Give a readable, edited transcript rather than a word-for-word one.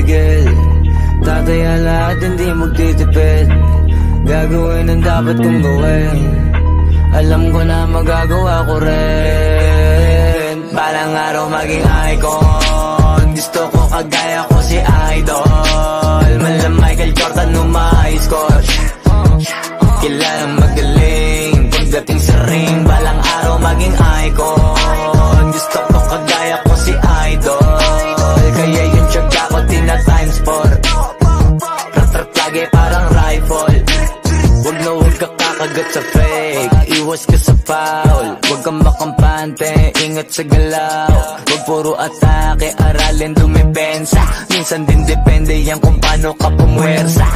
pipigil. Tataya lahat, hindi magtitipid. Gagawin ang dapat kong gawin. Alam ko na magagawa ko rin. Balang araw maging icon. Gusto ko kagaya ko si Idol. Mala Michael Jordan nung ma-high score. Kilalang magaling pagdating sa ring. Balang araw maging icon. Gusto ko kagaya ko si Idol. Kaya yung tiyaga ko tina-times 4. Rat-rat lagi parang rifle. Wag na wag ka kakagat sa fake. Iwas ka sa foul. Wag kang makampante, ingat sa galaw. Wag puro atake, aralin dumipensa. Minsan din depende yan kung paano ka pumwersa.